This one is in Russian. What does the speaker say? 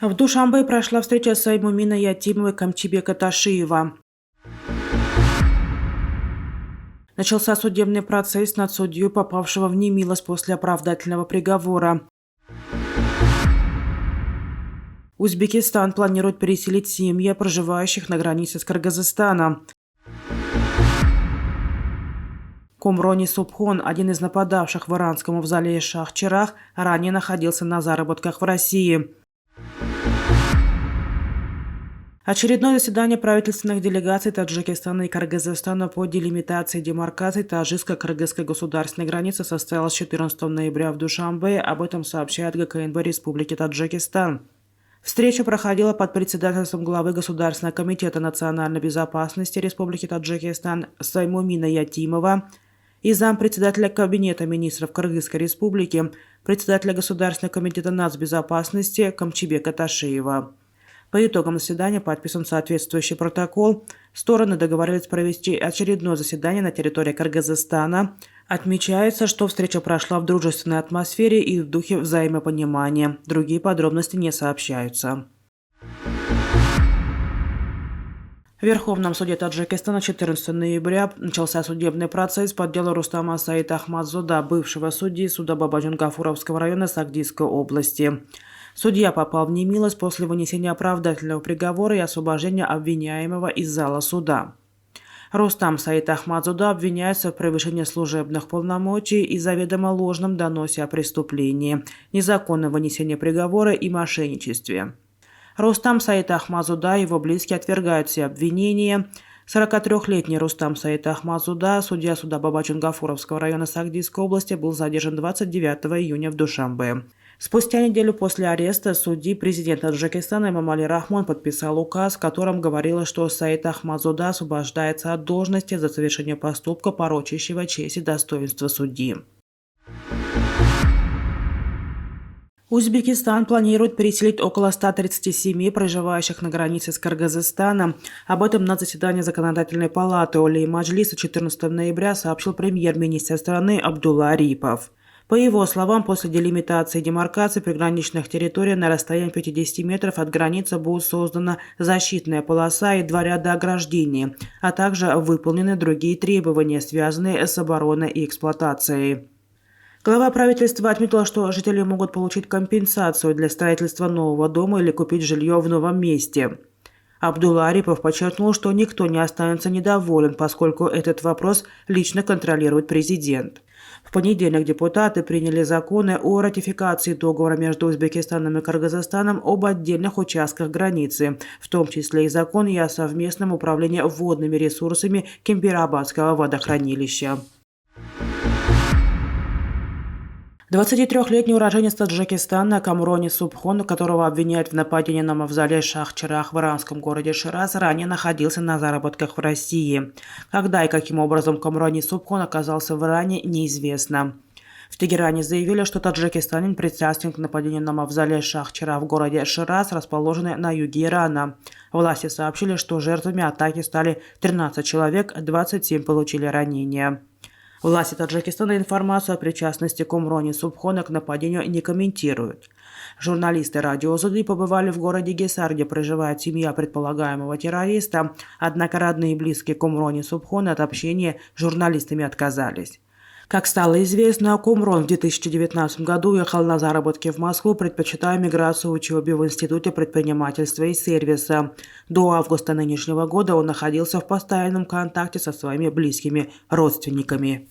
В Душанбе прошла встреча с Аймуминой Ятимовой Камчибека Ташиева. Начался судебный процесс над судьей, попавшего в немилость после оправдательного приговора. Узбекистан планирует переселить семьи, проживающих на границе с Кыргызстаном. Комрони Субхон, один из нападавших в иранском мавзолее Шах-Черах, ранее находился на заработках в России. Очередное заседание правительственных делегаций Таджикистана и Кыргызстана по делимитации демаркации таджикско-кыргызской государственной границы состоялось 14 ноября в Душанбе. Об этом сообщает ГКНБ Республики Таджикистан. Встреча проходила под председательством главы Государственного комитета национальной безопасности Республики Таджикистан Аймумина Ятимова и зампредседателя Кабинета министров Кыргызской Республики, председателя Государственного комитета нацбезопасности Камчибека Ташиева. По итогам заседания подписан соответствующий протокол. Стороны договорились провести очередное заседание на территории Кыргызстана. Отмечается, что встреча прошла в дружественной атмосфере и в духе взаимопонимания. Другие подробности не сообщаются. В Верховном суде Таджикистана 14 ноября начался судебный процесс по делу Рустама Саида Ахмадзода, бывшего судьи суда Бабаджон-Гафуровского района Сагдийской области. Судья попал в немилость после вынесения оправдательного приговора и освобождения обвиняемого из зала суда. Рустам Саид Ахмадзода обвиняется в превышении служебных полномочий и заведомо ложном доносе о преступлении, незаконном вынесении приговора и мошенничестве. Рустам Саид Ахмадзода и его близкие отвергают все обвинения. 43-летний Рустам Саид Ахмадзода, судья суда Бабаджон-Гафуровского района Сагдийской области, был задержан 29 июня в Душанбе. Спустя неделю после ареста судьи президент Таджикистана Эмомали Рахмон подписал указ, в котором говорилось, что Саид Ахмадзода освобождается от должности за совершение поступка, порочащего честь и достоинство судьи. Узбекистан планирует переселить около 130 семей, проживающих на границе с Кыргызстаном. Об этом на заседании Законодательной палаты Олей Маджлиса 14 ноября сообщил премьер-министр страны Абдулла Арипов. По его словам, после делимитации и демаркации приграничных территорий на расстоянии 50 метров от границы будет создана защитная полоса и 2 ряда ограждений, а также выполнены другие требования, связанные с обороной и эксплуатацией. Глава правительства отметила, что жители могут получить компенсацию для строительства нового дома или купить жилье в новом месте. Абдулла Арипов подчеркнул, что никто не останется недоволен, поскольку этот вопрос лично контролирует президент. В понедельник депутаты приняли законы о ратификации договора между Узбекистаном и Кыргызстаном об отдельных участках границы, в том числе и закон и о совместном управлении водными ресурсами Кемпирабадского водохранилища. 23-летний уроженец Таджикистана Комрони Субхон, которого обвиняют в нападении на мавзолей Шах-Черах в иранском городе Шираз, ранее находился на заработках в России. Когда и каким образом Комрони Субхон оказался в Иране, неизвестно. В Тегеране заявили, что таджикистанин причастен к нападению на мавзолей Шах-Черах в городе Шираз, расположенный на юге Ирана. Власти сообщили, что жертвами атаки стали 13 человек, 27 получили ранения. Власти Таджикистана информацию о причастности Комрони Субхона к нападению не комментируют. Журналисты радио Зуды побывали в городе Гесар, где проживает семья предполагаемого террориста, однако родные и близкие Комрони Субхона от общения с журналистами отказались. Как стало известно, Комрон в 2019 году уехал на заработки в Москву, предпочитая миграцию в учебе в Институте предпринимательства и сервиса. До августа нынешнего года он находился в постоянном контакте со своими близкими родственниками.